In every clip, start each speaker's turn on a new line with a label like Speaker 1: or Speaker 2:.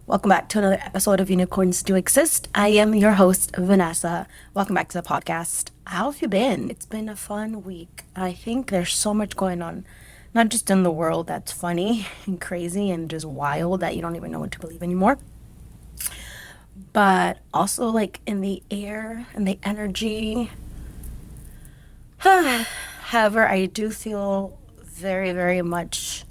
Speaker 1: Welcome back to another episode of Unicorns Do Exist. I am your host, Vanessa. Welcome back to the podcast. How have you been? It's been a fun week. I think there's so much going on, not just in the world that's funny and crazy and just wild that you don't even know what to believe anymore, but also like in the air and the energy. However, I do feel very, very much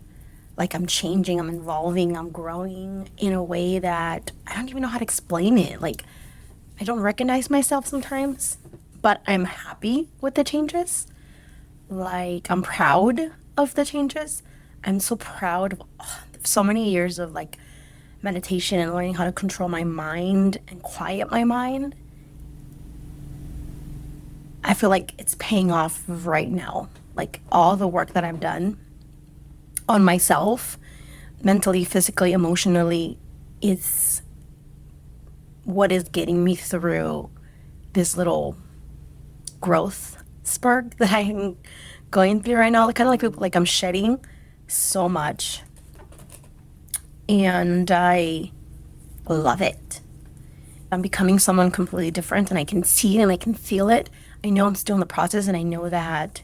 Speaker 1: like I'm changing, I'm evolving, I'm growing in a way that I don't even know how to explain it. Like, I don't recognize myself sometimes, but I'm happy with the changes. Like, I'm proud of the changes. I'm so proud of so many years of like meditation and learning how to control my mind and quiet my mind. I feel like it's paying off right now. Like, all the work that I've done on myself, mentally, physically, emotionally, is what is getting me through this little growth spurt that I'm going through right now. Like, kind of like people, like I'm shedding so much, and I love it. I'm becoming someone completely different, and I can see it and I can feel it. I know I'm still in the process, and I know that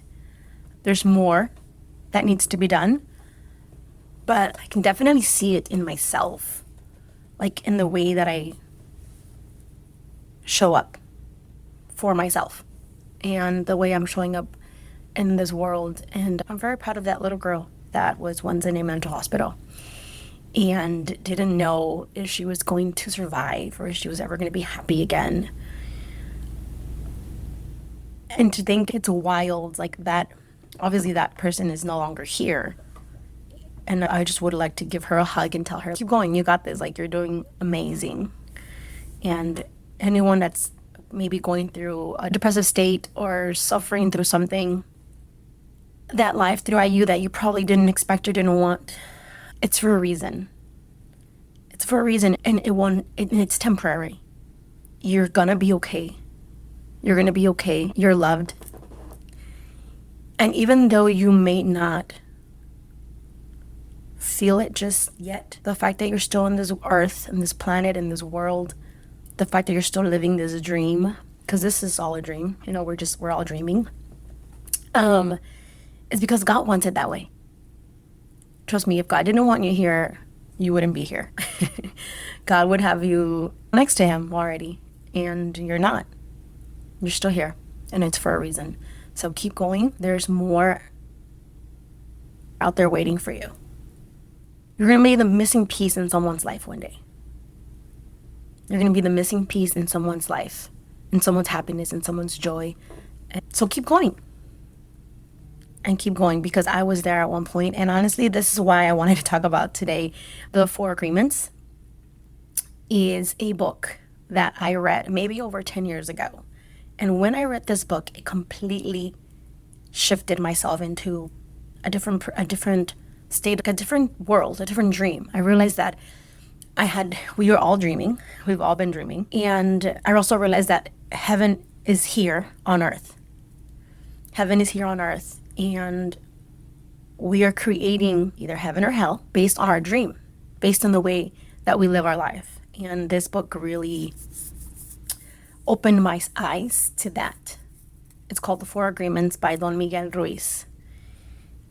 Speaker 1: there's more that needs to be done. But I can definitely see it in myself, like in the way that I show up for myself and the way I'm showing up in this world. And I'm very proud of that little girl that was once in a mental hospital and didn't know if she was going to survive or if she was ever going to be happy again. And to think it's wild, like that, obviously that person is no longer here. And I just would like to give her a hug and tell her, keep going, you got this, like you're doing amazing. And anyone that's maybe going through a depressive state or suffering through something that life threw at you that you probably didn't expect or didn't want, it's for a reason. It's for a reason, and it's temporary. You're gonna be okay. You're gonna be okay. You're loved. And even though you may not feel it just yet, the fact that you're still on this earth and this planet and this world, the fact that you're still living this dream, because this is all a dream, we're all dreaming, is because God wants it that way. Trust me, if God didn't want you here, you wouldn't be here. God would have you next to him already, and you're not. You're still here, and it's for a reason. So keep going. There's more out there waiting for you. You're going to be the missing piece in someone's life one day. You're going to be the missing piece in someone's life, in someone's happiness, in someone's joy. And so keep going. And keep going, because I was there at one point. And honestly, this is why I wanted to talk about today. The Four Agreements is a book that I read maybe over 10 years ago. And when I read this book, it completely shifted myself into a different state, a different world, a different dream. I realized that we were all dreaming. We've all been dreaming. And I also realized that heaven is here on earth. Heaven is here on earth. And we are creating either heaven or hell based on our dream, based on the way that we live our life. And this book really opened my eyes to that. It's called The Four Agreements by Don Miguel Ruiz.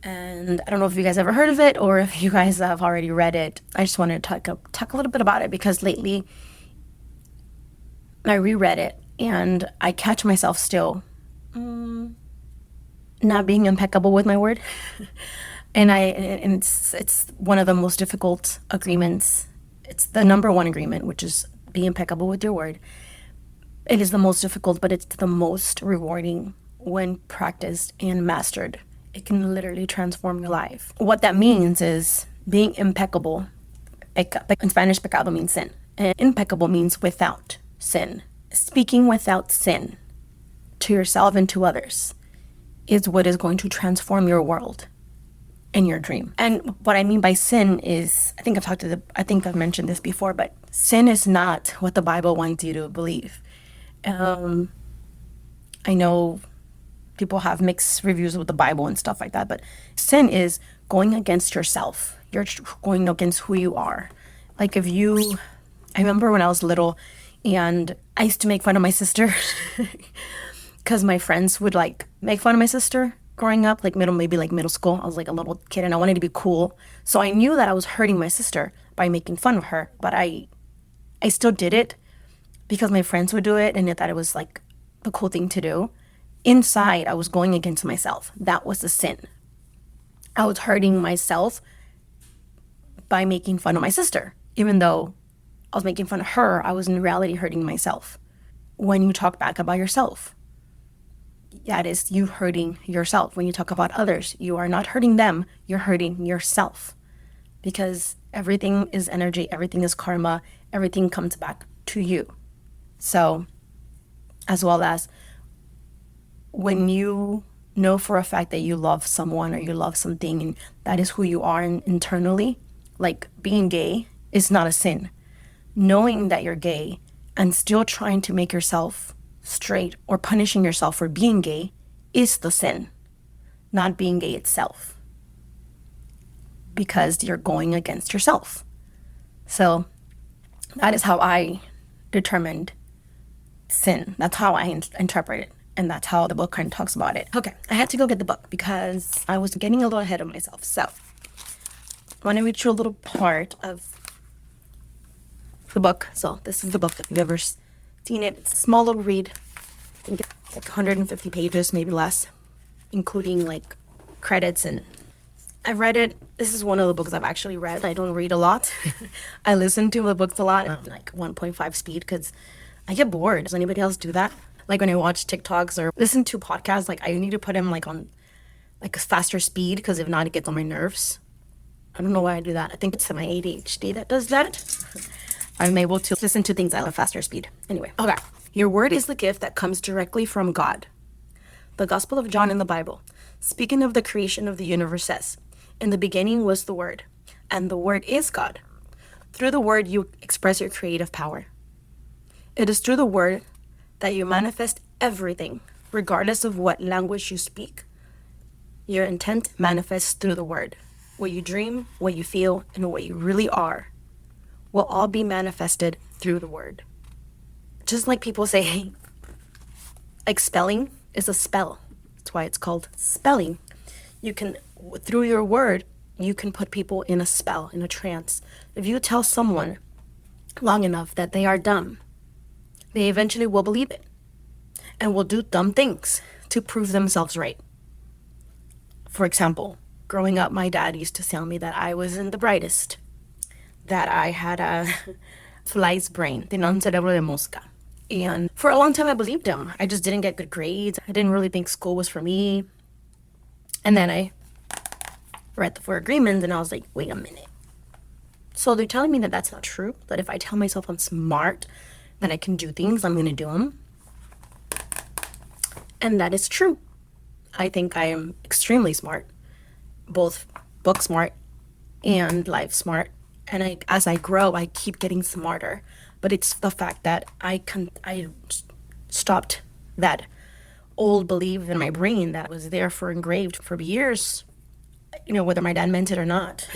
Speaker 1: And I don't know if you guys ever heard of it or if you guys have already read it. I just wanted to talk a little bit about it because lately I reread it and I catch myself still not being impeccable with my word. and it's one of the most difficult agreements. It's the number one agreement, which is be impeccable with your word. It is the most difficult, but it's the most rewarding when practiced and mastered. It can literally transform your life. What that means is being impeccable. In Spanish, pecado means sin. And impeccable means without sin. Speaking without sin to yourself and to others is what is going to transform your world and your dream. And what I mean by sin is, I think I've mentioned this before, but sin is not what the Bible wants you to believe. I know people have mixed reviews with the Bible and stuff like that, but sin is going against yourself. You're going against who you are. Like I remember when I was little and I used to make fun of my sister because my friends would like make fun of my sister growing up, like maybe like middle school. I was like a little kid and I wanted to be cool. So I knew that I was hurting my sister by making fun of her, but I still did it because my friends would do it and I thought it was like the cool thing to do. Inside, I was going against myself. That was the sin. I was hurting myself by making fun of my sister. Even though I was making fun of her, I was in reality hurting myself. When you talk back about yourself, that is you hurting yourself. When you talk about others, you are not hurting them, you're hurting yourself. Because everything is energy, everything is karma, everything comes back to you. So, as well as when you know for a fact that you love someone or you love something and that is who you are internally, like being gay is not a sin. Knowing that you're gay and still trying to make yourself straight or punishing yourself for being gay is the sin, not being gay itself. Because you're going against yourself. So that is how I determined sin. That's how I interpret it. And that's how the book kind of talks about it. Okay, I had to go get the book because I was getting a little ahead of myself. So I want to read you a little part of the book. So this is the book if you've ever seen it. It's a small little read. I think it's like 150 pages, maybe less, including like credits. And I've read it. This is one of the books I've actually read. I don't read a lot. I listen to the books a lot at like 1.5 speed because I get bored. Does anybody else do that? Like when I watch TikToks or listen to podcasts, like I need to put them like on like a faster speed because if not, it gets on my nerves. I don't know why I do that. I think it's my ADHD that does that. I'm able to listen to things at a faster speed. Anyway, okay. Your word is the gift that comes directly from God. The Gospel of John in the Bible, speaking of the creation of the universe, says, "In the beginning was the Word, and the Word is God. Through the Word you express your creative power. It is through the Word that you manifest everything, regardless of what language you speak. Your intent manifests through the Word. What you dream, what you feel, and what you really are will all be manifested through the Word." Just like people say, like spelling is a spell. That's why it's called spelling. You can, through your word, you can put people in a spell, in a trance. If you tell someone long enough that they are dumb, they eventually will believe it and will do dumb things to prove themselves right. For example, growing up, my dad used to tell me that I wasn't the brightest, that I had a fly's brain, tenía un cerebro de mosca. And for a long time, I believed him. I just didn't get good grades. I didn't really think school was for me. And then I read the 4 agreements and I was like, wait a minute. So they're telling me that that's not true, that if I tell myself I'm smart, that I can do things, I'm going to do them. And that is true. I think I am extremely smart, both book smart and life smart. And as I grow, I keep getting smarter. But it's the fact that I stopped that old belief in my brain that was there for engraved for years, you know, whether my dad meant it or not.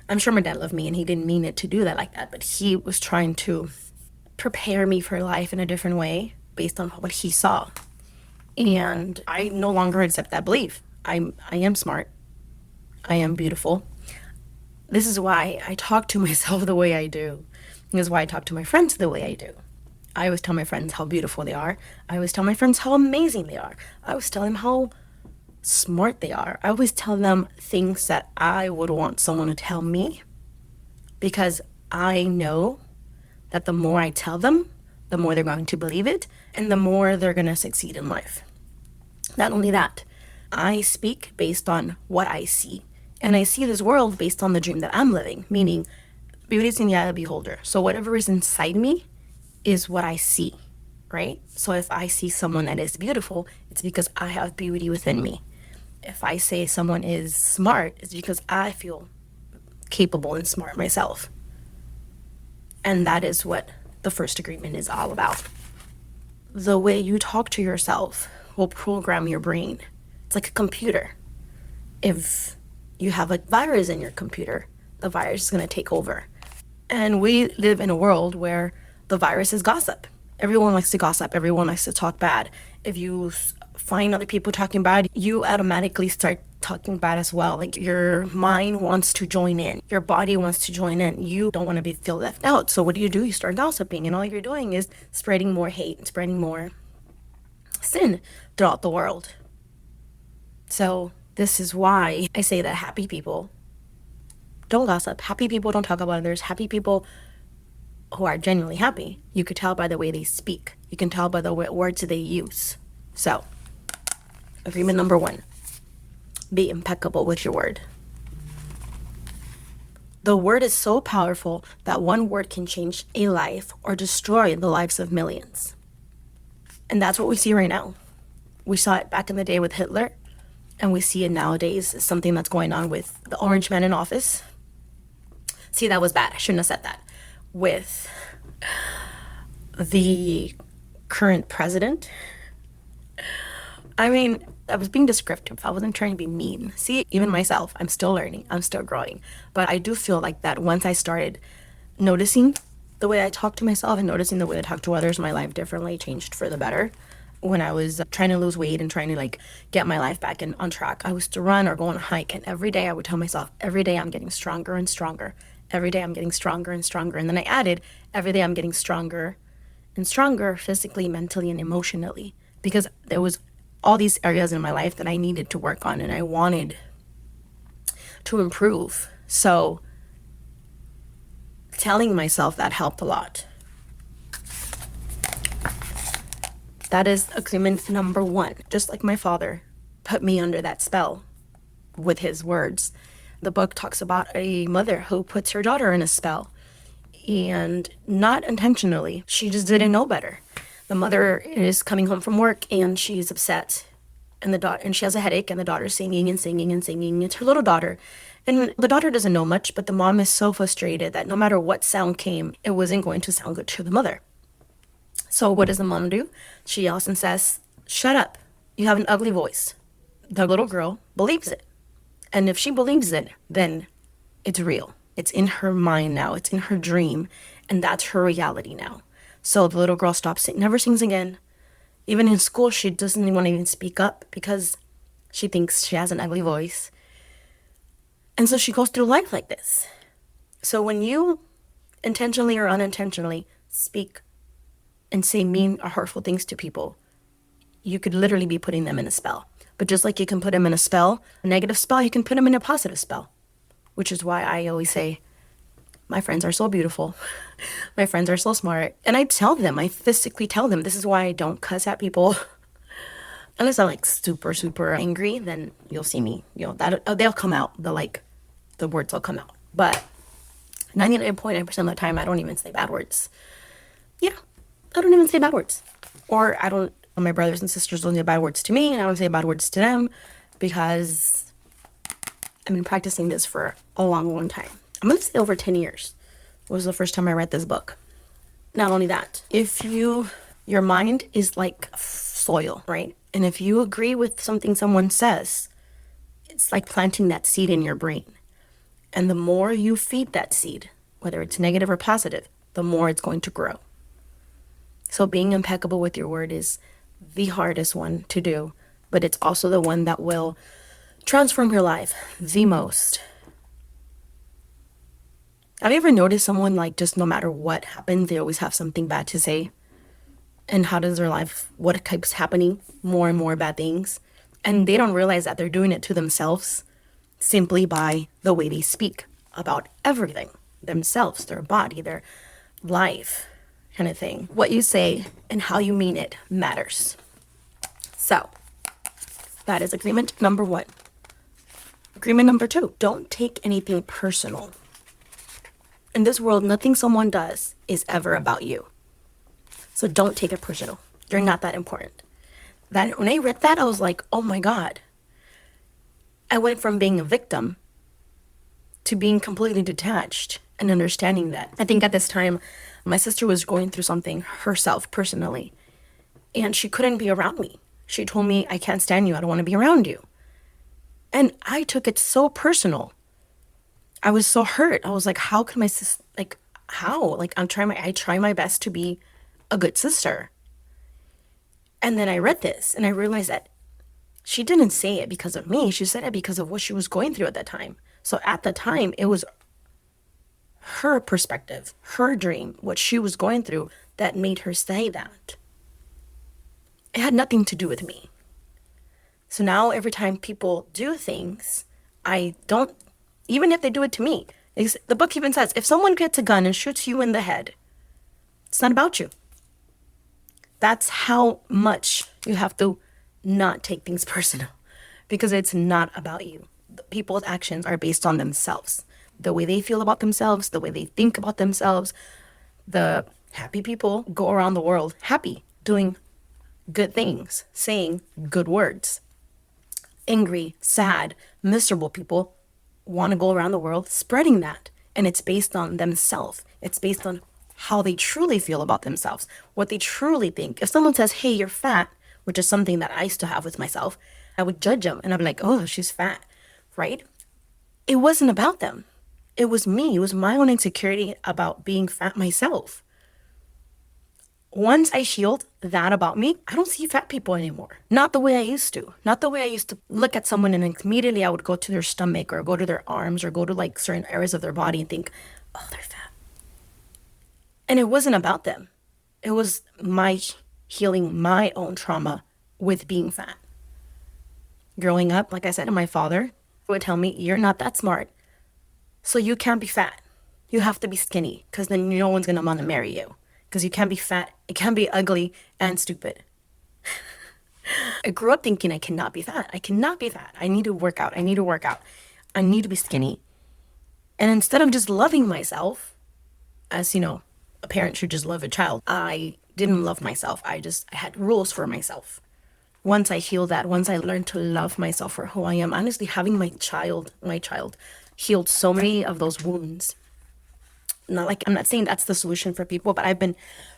Speaker 1: I'm sure my dad loved me and he didn't mean it to do that like that, but he was trying to prepare me for life in a different way based on what he saw. And I no longer accept that belief. I am smart. I am beautiful. This is why I talk to myself the way I do. This is why I talk to my friends the way I do. I always tell my friends how beautiful they are. I always tell my friends how amazing they are. I always tell them how smart they are. I always tell them things that I would want someone to tell me because I know that the more I tell them, the more they're going to believe it and the more they're going to succeed in life. Not only that, I speak based on what I see. And I see this world based on the dream that I'm living, meaning beauty is in the eye of the beholder. So whatever is inside me is what I see, right? So if I see someone that is beautiful, it's because I have beauty within me. If I say someone is smart, it's because I feel capable and smart myself. And that is what the first agreement is all about. The way you talk to yourself will program your brain. It's like a computer. If you have a virus in your computer, the virus is going to take over. And we live in a world where the virus is gossip. Everyone likes to gossip. Everyone likes to talk bad. If you find other people talking bad, you automatically start talking bad as well. Like your mind wants to join in. Your body wants to join in. You don't want to feel left out. So what do? You start gossiping. And all you're doing is spreading more hate, spreading more sin throughout the world. So this is why I say that happy people don't gossip. Happy people don't talk about others. Happy people who are genuinely happy, you could tell by the way they speak. You can tell by the words they use. So, agreement number 1, be impeccable with your word. The word is so powerful that one word can change a life or destroy the lives of millions. And that's what we see right now. We saw it back in the day with Hitler, and we see it nowadays. It's something that's going on with the orange man in office. See, that was bad. I shouldn't have said that. With the current president. I mean, I was being descriptive. I wasn't trying to be mean. See, even myself, I'm still learning. I'm still growing. But I do feel like that once I started noticing the way I talk to myself and noticing the way I talk to others, my life differently changed for the better. When I was trying to lose weight and trying to get my life back on track, I was to run or go on a hike. And every day I would tell myself, every day I'm getting stronger and stronger. Every day I'm getting stronger and stronger. And then I added, every day I'm getting stronger and stronger physically, mentally, and emotionally. Because there was all these areas in my life that I needed to work on and I wanted to improve. So telling myself that helped a lot. That is agreement number 1. Just like my father put me under that spell with his words. The book talks about a mother who puts her daughter in a spell, and not intentionally. She just didn't know better. The mother is coming home from work and she's upset, and she has a headache, and the daughter's singing and singing and singing. It's her little daughter, and the daughter doesn't know much, but the mom is so frustrated that no matter what sound came, it wasn't going to sound good to the mother. So what does the mom do? She yells and says, "Shut up. You have an ugly voice." The little girl believes it. And if she believes it, then it's real. It's in her mind now. It's in her dream. And that's her reality now. So the little girl never sings again. Even in school, she doesn't even want to even speak up because she thinks she has an ugly voice. And so she goes through life like this. So when you intentionally or unintentionally speak and say mean or hurtful things to people, you could literally be putting them in a spell. But just like you can put them in a spell, a negative spell, you can put them in a positive spell. Which is why I always say, my friends are so beautiful. My friends are so smart. And I tell them, I physically tell them, this is why I don't cuss at people. Unless I'm super, super angry, then you'll see me. They'll come out. The words will come out. But 99.9% of the time, I don't even say bad words. Yeah, I don't even say bad words. Or my brothers and sisters don't say bad words to me, and I don't say bad words to them because I've been practicing this for a long, long time. I'm going to say over 10 years was the first time I read this book. Not only that, your mind is like soil, right? And if you agree with something someone says, it's like planting that seed in your brain. And the more you feed that seed, whether it's negative or positive, the more it's going to grow. So being impeccable with your word is the hardest one to do, but it's also the one that will transform your life the most. Have you ever noticed someone just no matter what happens, they always have something bad to say? And how does their life, what keeps happening? More and more bad things. And they don't realize that they're doing it to themselves simply by the way they speak about everything. Themselves, their body, their life, kind of thing. What you say and how you mean it matters. So, that is agreement number 1. Agreement number 2, don't take anything personal. In this world, nothing someone does is ever about you. So don't take it personal. You're not that important. When I read that, I was like, oh my God. I went from being a victim to being completely detached and understanding that. I think at this time, my sister was going through something herself personally, and she couldn't be around me. She told me, I can't stand you. I don't want to be around you. And I took it so personal. I was so hurt. I was like, how could my sister, how? Like, I try my best to be a good sister. And then I read this and I realized that she didn't say it because of me. She said it because of what she was going through at that time. So at the time, it was her perspective, her dream, what she was going through that made her say that. It had nothing to do with me. So now every time people do things, I don't, even if they do it to me, the book even says, if someone gets a gun and shoots you in the head, it's not about you. That's how much you have to not take things personal, because it's not about you. People's actions are based on themselves. The way they feel about themselves, the way they think about themselves. The happy people go around the world happy, doing good things, saying good words. Angry, sad, miserable people want to go around the world spreading that. And it's based on themselves. It's based on how they truly feel about themselves, what they truly think. If someone says, hey, you're fat, which is something that I used to have with myself, I would judge them and I'd be like, oh, she's fat, right? It wasn't about them. It was me. It was my own insecurity about being fat myself. Once I healed that about me, I don't see fat people anymore. Not the way I used to. Not the way I used to look at someone and immediately I would go to their stomach or go to their arms or go to like certain areas of their body and think, oh, they're fat. And it wasn't about them. It was my healing my own trauma with being fat. Growing up, like I said, my father would tell me, you're not that smart, so you can't be fat. You have to be skinny, because then no one's going to want to marry you. Because you can't be fat, it can't be ugly and stupid. I grew up thinking I cannot be fat. I cannot be fat. I need to work out. I need to work out. I need to be skinny. And instead of just loving myself, as you know, a parent should just love a child, I didn't love myself. I had rules for myself. Once I healed that, once I learned to love myself for who I am, honestly, having my child healed so many of those wounds. I'm not saying that's the solution for people, but I've been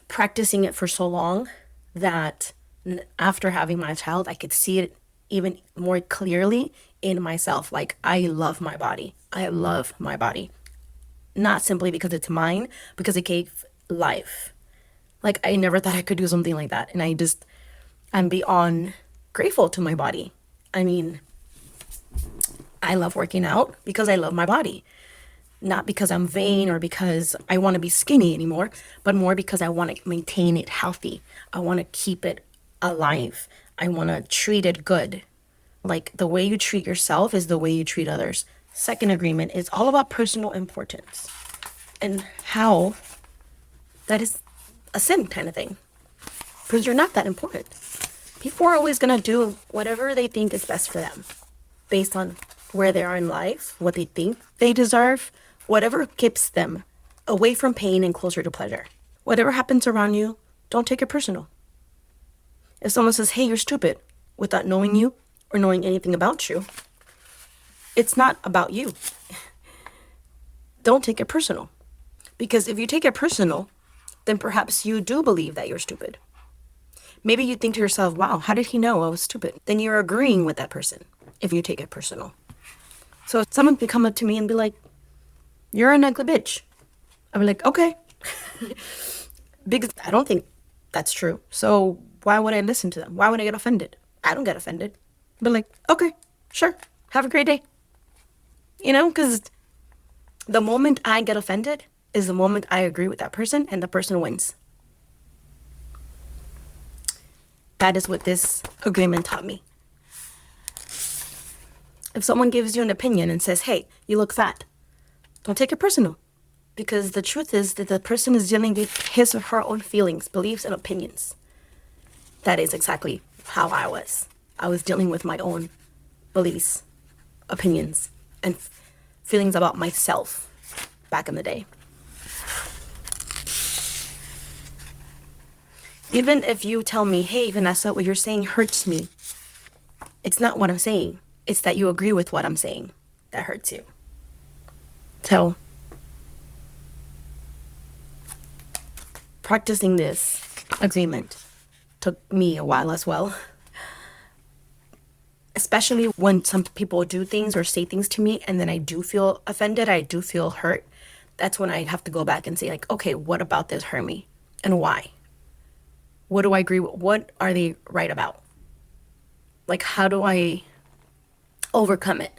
Speaker 1: practicing it for so long that after having my child, I could see it even more clearly in myself. Like, I love my body. I love my body. Not simply because it's mine, because it gave life. Like, I never thought I could do something like that. And I'm beyond grateful to my body. I mean, I love working out because I love my body. Not because I'm vain or because I want to be skinny anymore, but more because I want to maintain it healthy. I want to keep it alive. I want to treat it good. Like, the way you treat yourself is the way you treat others. Second agreement is all about personal importance and how that is a sin kind of thing. Because you're not that important. People are always going to do whatever they think is best for them based on where they are in life, what they think they deserve, whatever keeps them away from pain and closer to pleasure. Whatever happens around you, don't take it personal. If someone says, hey, you're stupid, without knowing you or knowing anything about you, it's not about you. Don't take it personal. Because if you take it personal, then perhaps you do believe that you're stupid. Maybe you think to yourself, wow, how did he know I was stupid? Then you're agreeing with that person if you take it personal. So if someone could come up to me and be like, you're an ugly bitch, I'd be like, okay. Because I don't think that's true. So why would I listen to them? Why would I get offended? I don't get offended. But like, okay, sure. Have a great day. You know, because the moment I get offended is the moment I agree with that person and the person wins. That is what this agreement taught me. If someone gives you an opinion and says, hey, you look fat, don't take it personal. Because the truth is that the person is dealing with his or her own feelings, beliefs, and opinions. That is exactly how I was. I was dealing with my own beliefs, opinions, and feelings about myself back in the day. Even if you tell me, hey, Vanessa, what you're saying hurts me, it's not what I'm saying. It's that you agree with what I'm saying that hurts you. So, practicing this agreement took me a while as well. Especially when some people do things or say things to me and then I do feel offended, I do feel hurt. that's when I have to go back and say, like, okay, what about this hurt me and why? What do I agree with? What are they right about? Like, how do I overcome it?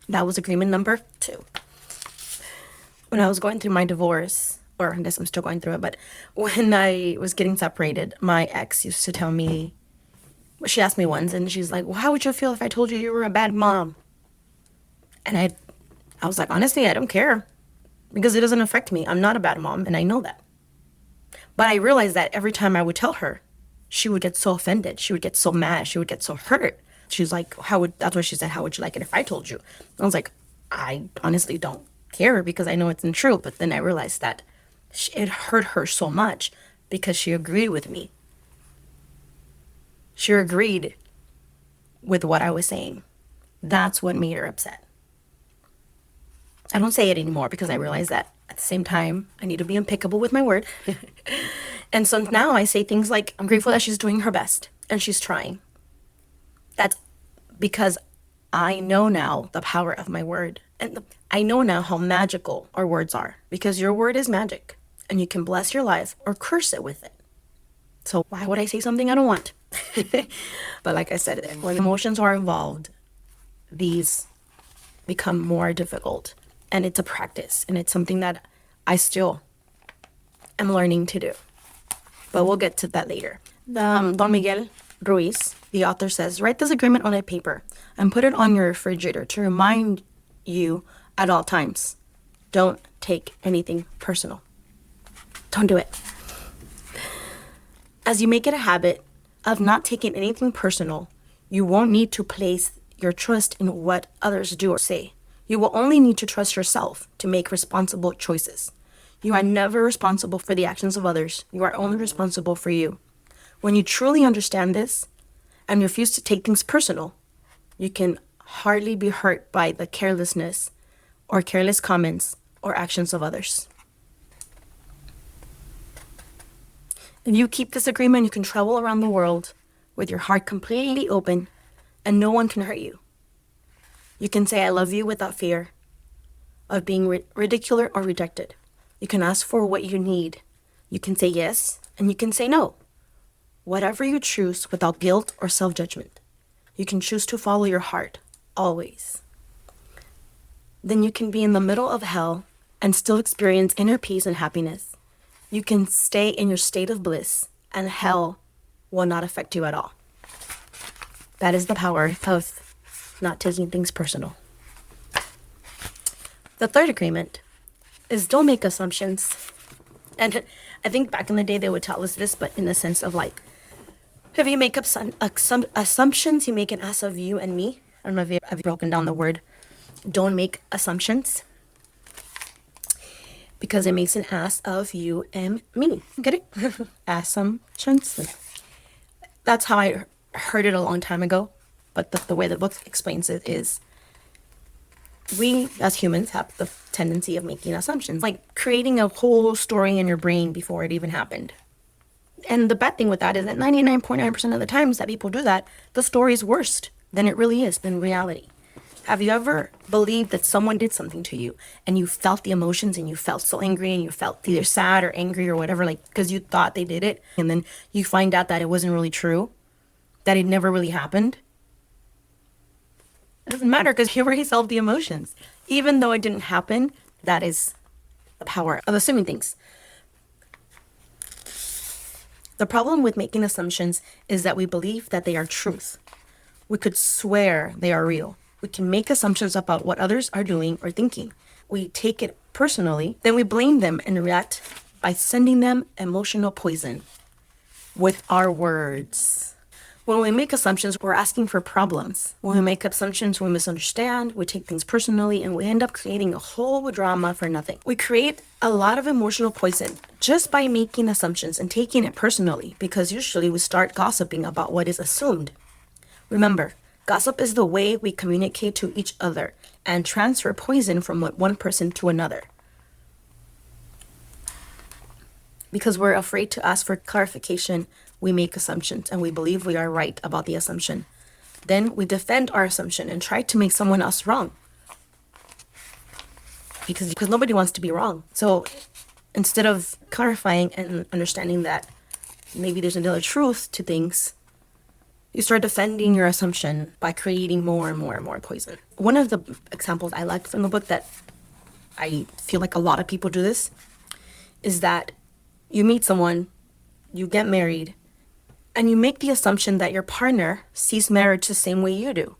Speaker 1: That was agreement number 2. When I was going through my divorce, or I guess I'm still going through it, but when I was getting separated, my ex used to tell me, she asked me once, and she's like, well, how would you feel if I told you you were a bad mom? And I was like, honestly, I don't care, because it doesn't affect me. I'm not a bad mom, and I know that. But I realized that every time I would tell her, she would get so offended. She would get so mad. She would get so hurt. She's like, that's what she said, how would you like it if I told you? I was like, I honestly don't care, because I know it's untrue. But then I realized that it hurt her so much because she agreed with me. She agreed with what I was saying. That's what made her upset. I don't say it anymore because I realize that at the same time, I need to be impeccable with my word. And so now I say things like, I'm grateful that she's doing her best and she's trying. That's because I know now the power of my word. And I know now how magical our words are, because your word is magic and you can bless your life or curse it with it. So why would I say something I don't want? But like I said, when emotions are involved, these become more difficult. And it's a practice, and it's something that I still am learning to do. But we'll get to that later. Don Miguel Ruiz, the author, says, write this agreement on a paper and put it on your refrigerator to remind you at all times. Don't take anything personal. Don't do it. As you make it a habit of not taking anything personal, you won't need to place your trust in what others do or say. You will only need to trust yourself to make responsible choices. You are never responsible for the actions of others. You are only responsible for you. When you truly understand this and refuse to take things personal, you can hardly be hurt by the carelessness or careless comments or actions of others. If you keep this agreement, you can travel around the world with your heart completely open and no one can hurt you. You can say, I love you without fear of being ridiculed or rejected. You can ask for what you need. You can say yes, and you can say no. Whatever you choose without guilt or self-judgment. You can choose to follow your heart, always. Then you can be in the middle of hell and still experience inner peace and happiness. You can stay in your state of bliss, and hell will not affect you at all. That is the power of not taking things personal. The third agreement is don't make assumptions. And I think back in the day they would tell us this, but in the sense of like, if you make up some assumptions, you make an ass of you and me. I don't know if I've broken down the word. Don't make assumptions, because it makes an ass of you and me. Get it? Assumptions. That's how I heard it a long time ago. But the way the book explains it is, we as humans have the tendency of making assumptions, like creating a whole story in your brain before it even happened. And the bad thing with that is that 99.9% of the times that people do that, the story is worse than it really is, than reality. Have you ever believed that someone did something to you and you felt the emotions and you felt so angry and you felt either sad or angry or whatever, like because you thought they did it, and then you find out that it wasn't really true, that it never really happened? It doesn't matter, because you already solved the emotions. Even though it didn't happen, that is the power of assuming things. The problem with making assumptions is that we believe that they are truth. We could swear they are real. We can make assumptions about what others are doing or thinking. We take it personally, then we blame them and react by sending them emotional poison with our words. When we make assumptions, we're asking for problems. When we make assumptions, we misunderstand, we take things personally, and we end up creating a whole drama for nothing. We create a lot of emotional poison just by making assumptions and taking it personally, because usually we start gossiping about what is assumed. Remember, gossip is the way we communicate to each other and transfer poison from one person to another. Because we're afraid to ask for clarification, we make assumptions and we believe we are right about the assumption. Then we defend our assumption and try to make someone else wrong. because nobody wants to be wrong. So instead of clarifying and understanding that maybe there's another truth to things, you start defending your assumption by creating more and more and more poison. One of the examples I like from the book that I feel like a lot of people do this is that you meet someone, you get married, and you make the assumption that your partner sees marriage the same way you do.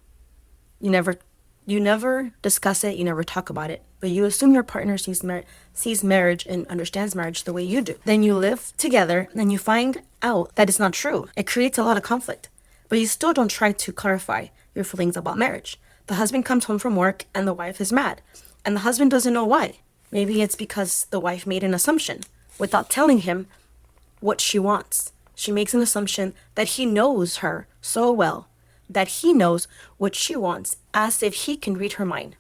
Speaker 1: You never discuss it, you never talk about it, but you assume your partner sees marriage and understands marriage the way you do. Then you live together and you find out that it's not true. It creates a lot of conflict, but you still don't try to clarify your feelings about marriage. The husband comes home from work and the wife is mad, and the husband doesn't know why. Maybe it's because the wife made an assumption without telling him what she wants. She makes an assumption that he knows her so well, that he knows what she wants, as if he can read her mind.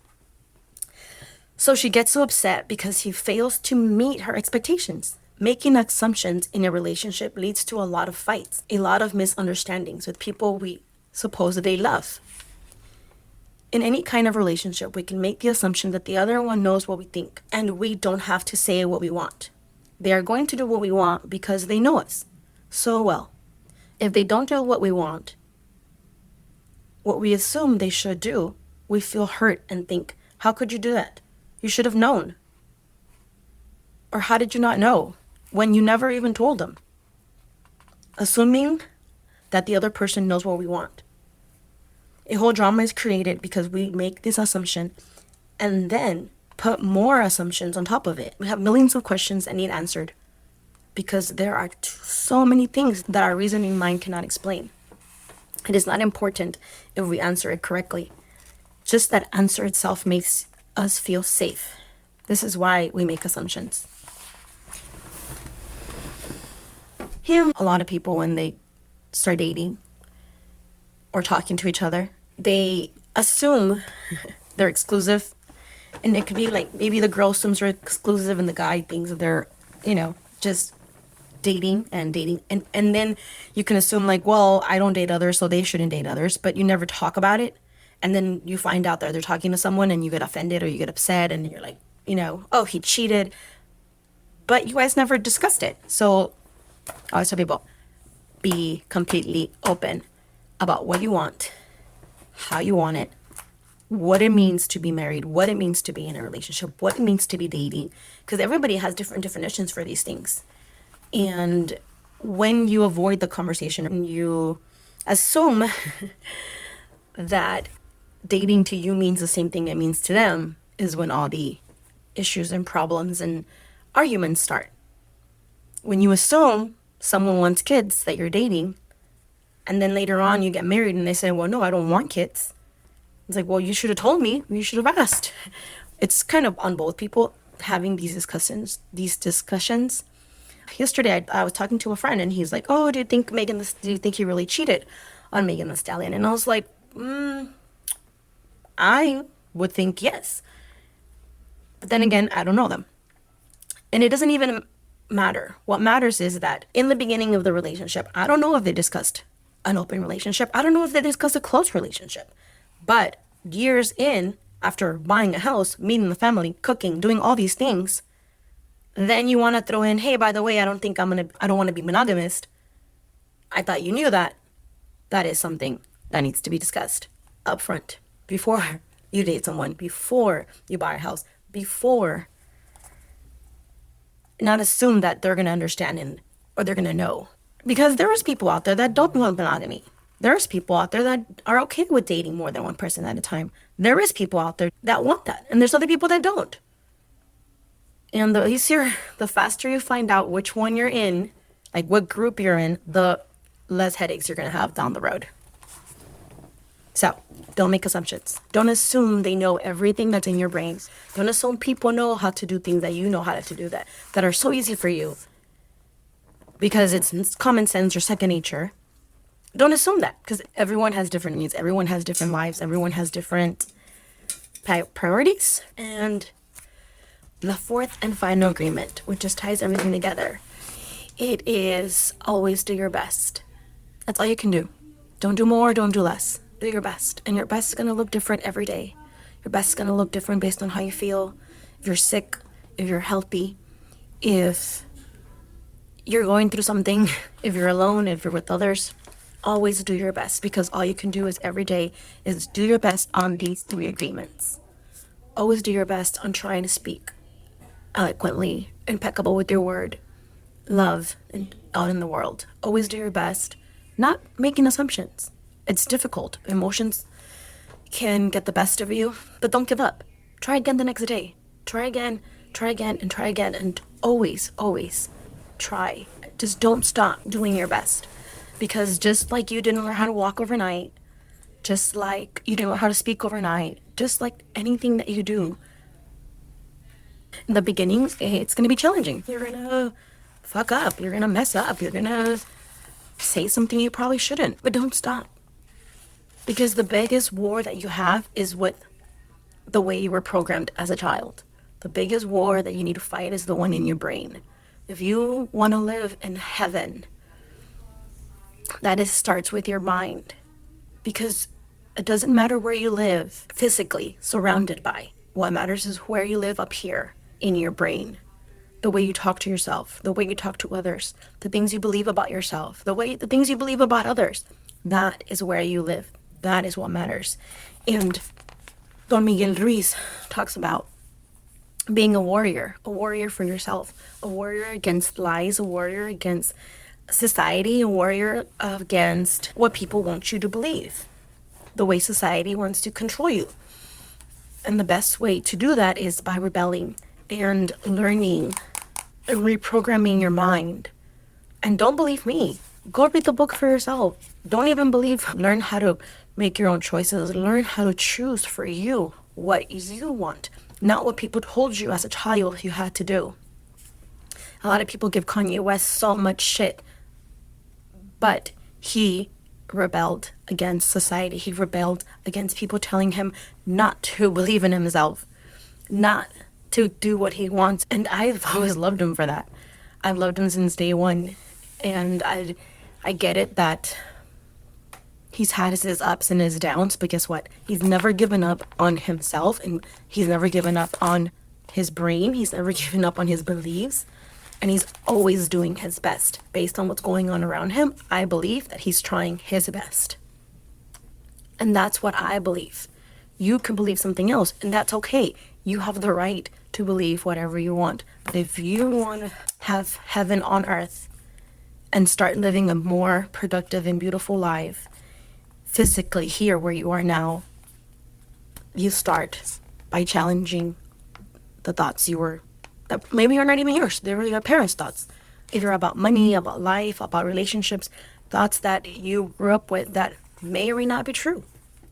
Speaker 1: So she gets so upset because he fails to meet her expectations. Making assumptions in a relationship leads to a lot of fights, a lot of misunderstandings with people we supposedly love. In any kind of relationship, we can make the assumption that the other one knows what we think, and we don't have to say what we want. They are going to do what we want because they know us so well. If they don't do what we want, what we assume they should do, we feel hurt and think, how could you do that? You should have known. Or how did you not know when you never even told them? Assuming that the other person knows what we want. A whole drama is created because we make this assumption and then put more assumptions on top of it. We have millions of questions that need answered because there are so many things that our reasoning mind cannot explain. It is not important if we answer it correctly. Just that answer itself makes us feel safe. This is why we make assumptions. A lot of people, when they start dating or talking to each other, they assume they're exclusive. And it could be like maybe the girl assumes they're exclusive and the guy thinks that they're, just dating. And then you can assume like, well, I don't date others, so they shouldn't date others. But you never talk about it. And then you find out that they're talking to someone and you get offended or you get upset and you're like, oh, he cheated. But you guys never discussed it. So I always tell people, be completely open about what you want, how you want it, what it means to be married, what it means to be in a relationship, what it means to be dating, because everybody has different definitions for these things. And when you avoid the conversation and you assume that dating to you means the same thing it means to them, is when all the issues and problems and arguments start. When you assume someone wants kids that you're dating, and then later on you get married and they say, well, no, I don't want kids. It's like, well, you should have told me. You should have asked. It's kind of on both people having these discussions. Yesterday, I was talking to a friend and he's like, oh, do you think he really cheated on Megan Thee Stallion? And I was like, I would think yes. But then again, I don't know them. And it doesn't even matter. What matters is that in the beginning of the relationship, I don't know if they discussed an open relationship. I don't know if they discussed a close relationship. But years in, after buying a house, meeting the family, cooking, doing all these things, then you want to throw in, hey, by the way, I don't want to be monogamous. I thought you knew that. That is something that needs to be discussed up front before you date someone, before you buy a house, before. Not assume that they're going to understand or they're going to know. Because there's people out there that don't want monogamy. There's people out there that are okay with dating more than one person at a time. There is people out there that want that. And there's other people that don't. And the faster you find out which one you're in, like what group you're in, the less headaches you're going to have down the road. So don't make assumptions. Don't assume they know everything that's in your brains. Don't assume people know how to do things that you know how to do that are so easy for you. Because it's common sense or second nature. Don't assume that, because everyone has different needs. Everyone has different lives. Everyone has different priorities. And the fourth and final agreement, which just ties everything together, it is always do your best. That's all you can do. Don't do more, don't do less. Do your best. And your best is going to look different every day. Your best is going to look different based on how you feel. if you're sick, if you're healthy, if you're going through something, if you're alone, if you're with others, always do your best, because all you can do is every day is do your best on these three agreements. Always do your best on trying to speak eloquently, impeccable with your word, love and out in the world. Always do your best, not making assumptions. It's difficult. Emotions can get the best of you, but don't give up. Try again the next day. Try again, and try again, and always, always try. Just don't stop doing your best. Because just like you didn't learn how to walk overnight, just like you didn't learn how to speak overnight, just like anything that you do, in the beginning, it's going to be challenging. You're going to fuck up. You're going to mess up. You're going to say something you probably shouldn't. But don't stop. Because the biggest war that you have is with the way you were programmed as a child. The biggest war that you need to fight is the one in your brain. If you want to live in heaven, starts with your mind. Because it doesn't matter where you live physically, surrounded by. What matters is where you live up here in your brain. The way you talk to yourself, the way you talk to others, the things you believe about yourself, the things you believe about others. That is where you live. That is what matters. And Don Miguel Ruiz talks about being a warrior for yourself, a warrior against lies, a warrior against society, a warrior against what people want you to believe, the way society wants to control you. And the best way to do that is by rebelling and learning and reprogramming your mind. And don't believe me. Go read the book for yourself. Don't even believe. Learn how to make your own choices. Learn how to choose for you what you want, not what people told you as a child you had to do. A lot of people give Kanye West so much shit, but he rebelled against society. He rebelled against people telling him not to believe in himself, not to do what he wants. And I've always loved him for that. I've loved him since day one. And I get it that he's had his ups and his downs, but guess what? He's never given up on himself, and he's never given up on his brain. He's never given up on his beliefs. And he's always doing his best. Based on what's going on around him, I believe that he's trying his best. And that's what I believe. You can believe something else, and that's okay. You have the right to believe whatever you want. But if you want to have heaven on earth and start living a more productive and beautiful life, physically here where you are now, you start by challenging the thoughts that maybe are not even yours. They're your parents' thoughts. Either about money, about life, about relationships, thoughts that you grew up with that may or may not be true.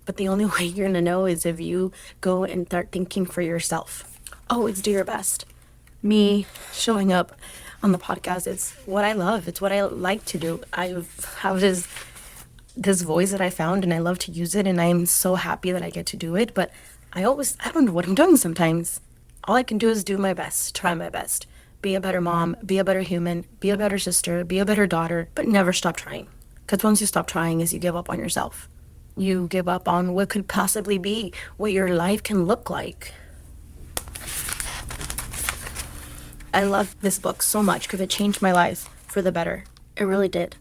Speaker 1: But the only way you're going to know is if you go and start thinking for yourself. Always do your best. Me showing up on the podcast, it's what I love. It's what I like to do. I have this voice that I found, and I love to use it, and I'm so happy that I get to do it. But I don't know what I'm doing sometimes. All I can do is do my best, try my best, be a better mom, be a better human, be a better sister, be a better daughter, but never stop trying. Because once you stop trying is you give up on yourself. You give up on what could possibly be, what your life can look like. I love this book so much because it changed my life for the better. It really did.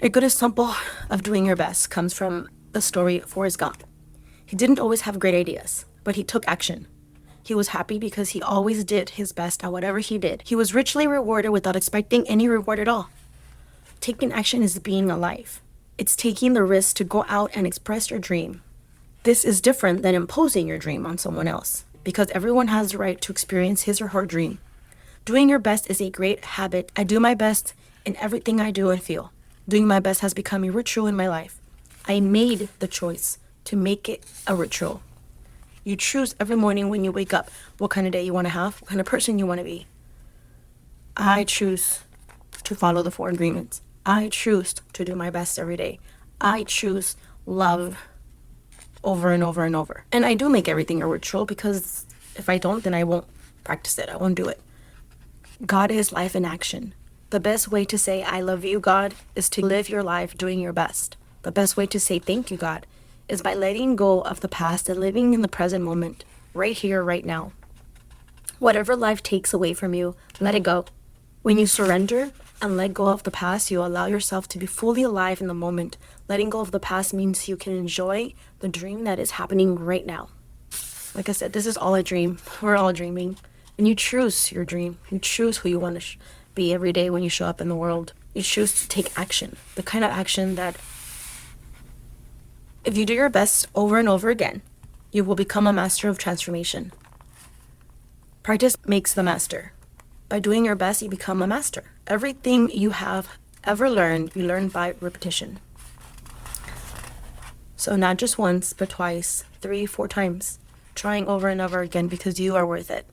Speaker 1: A good example of doing your best comes from the story of Forrest Gump. He didn't always have great ideas, but he took action. He was happy because he always did his best at whatever he did. He was richly rewarded without expecting any reward at all. Taking action is being alive. It's taking the risk to go out and express your dream. This is different than imposing your dream on someone else, because everyone has the right to experience his or her dream. Doing your best is a great habit. I do my best in everything I do and feel. Doing my best has become a ritual in my life. I made the choice to make it a ritual. You choose every morning when you wake up what kind of day you want to have, what kind of person you want to be. I choose to follow the 4 agreements. I choose to do my best every day. I choose love over and over and over. And I do make everything a ritual, because if I don't, then I won't practice it. I won't do it. God is life in action. The best way to say, I love you, God, is to live your life doing your best. The best way to say, thank you, God, is by letting go of the past and living in the present moment. right here, right now. Whatever life takes away from you, let it go. When you surrender and let go of the past, you allow yourself to be fully alive in the moment. Letting go of the past means you can enjoy the dream that is happening right now. Like I said, this is all a dream. We're all dreaming. And you choose your dream. You choose who you want to be every day when you show up in the world. You choose to take action. The kind of action that if you do your best over and over again, you will become a master of transformation. Practice makes the master. By doing your best, you become a master. Everything you have ever learned, you learn by repetition. So not just once, but twice, 3, 4 times. Trying over and over again because you are worth it.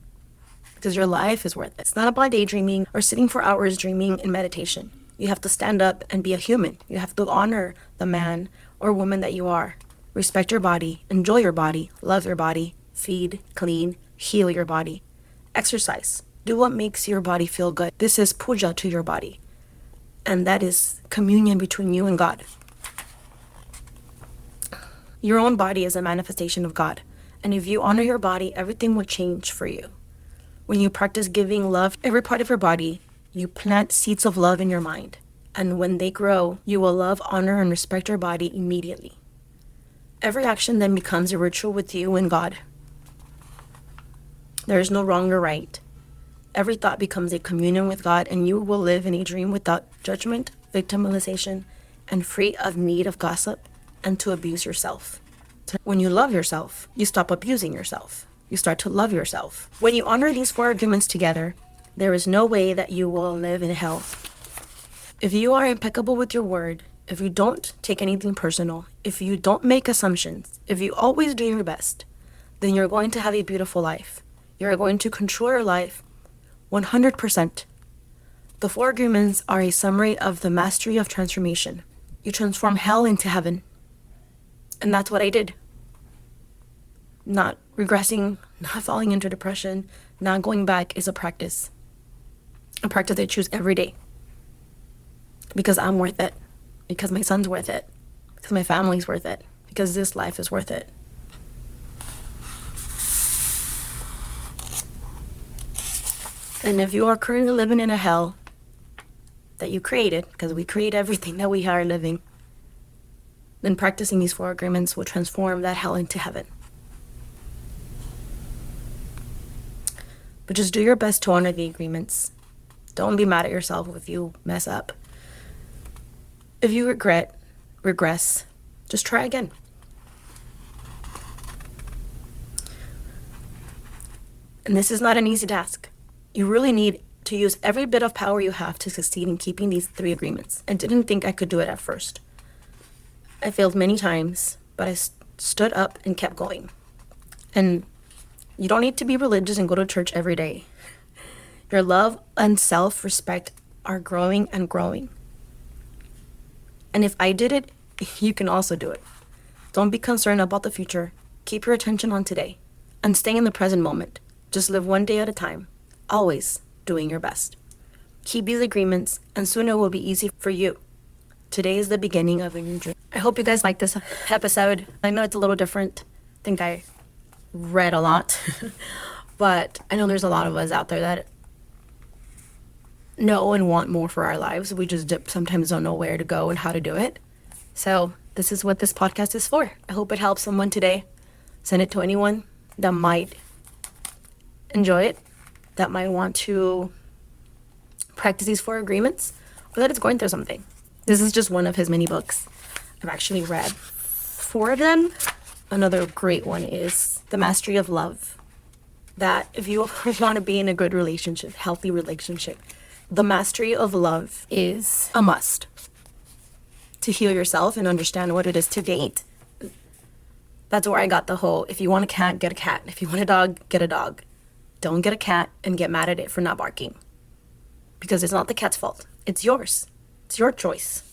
Speaker 1: Because your life is worth it. It's not about daydreaming or sitting for hours dreaming in meditation. You have to stand up and be a human. You have to honor the man or woman that you are. Respect your body, enjoy your body, love your body, feed, clean, heal your body. Exercise. Do what makes your body feel good. This is puja to your body. And that is communion between you and God. Your own body is a manifestation of God. And if you honor your body, everything will change for you. When you practice giving love every part of your body, you plant seeds of love in your mind. And when they grow, you will love, honor, and respect your body immediately. Every action then becomes a ritual with you and God. There is no wrong or right. Every thought becomes a communion with God, and you will live in a dream without judgment, victimization, and free of need of gossip and to abuse yourself. When you love yourself, you stop abusing yourself. You start to love yourself. When you honor these 4 agreements together, there is no way that you will live in hell. If you are impeccable with your word, if you don't take anything personal, if you don't make assumptions, if you always do your best, then you're going to have a beautiful life. You're going to control your life 100%. The 4 agreements are a summary of the mastery of transformation. You transform hell into heaven. And that's what I did. Not regressing, not falling into depression, not going back is a practice. A practice I choose every day. Because I'm worth it. Because my son's worth it. Because my family's worth it. Because this life is worth it. And if you are currently living in a hell that you created, because we create everything that we are living, then practicing these 4 agreements will transform that hell into heaven. But just do your best to honor the agreements. Don't be mad at yourself if you mess up. If you regress, just try again. And this is not an easy task. You really need to use every bit of power you have to succeed in keeping these 3 agreements. I didn't think I could do it at first. I failed many times, but I stood up and kept going. And you don't need to be religious and go to church every day. Your love and self-respect are growing and growing. And if I did it, you can also do it. Don't be concerned about the future. Keep your attention on today and stay in the present moment. Just live one day at a time, always doing your best. Keep these agreements, and soon it will be easy for you. Today is the beginning of a new dream. I hope you guys like this episode. I know it's a little different. I think I read a lot, but I know there's a lot of us out there that know and want more for our lives. We just sometimes don't know where to go and how to do it. So this is what this podcast is for. I hope it helps someone today. Send it to anyone that might enjoy it, that might want to practice these 4 agreements, or that is going through something. This is just one of his many books. I've actually read 4 of them. Another great one is The Mastery of Love. That if you want to be in a good relationship, healthy relationship, the mastery of love is a must. To heal yourself and understand what it is to date. That's where I got the whole, if you want a cat, get a cat. If you want a dog, get a dog. Don't get a cat and get mad at it for not barking. Because it's not the cat's fault. It's yours. It's your choice.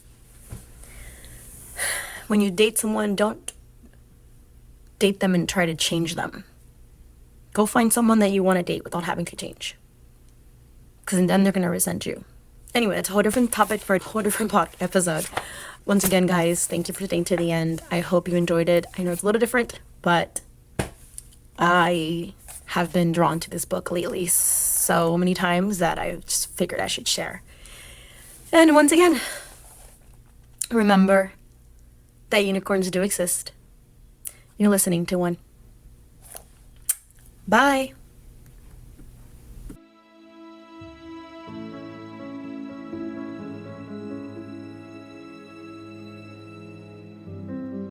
Speaker 1: When you date someone, don't date them and try to change them. Go find someone that you want to date without having to change. Because then they're going to resent you. Anyway, it's a whole different topic for a whole different episode. Once again, guys, thank you for staying to the end. I hope you enjoyed it. I know it's a little different, but I have been drawn to this book lately so many times that I just figured I should share. And once again, remember that unicorns do exist. You're listening to one. Bye.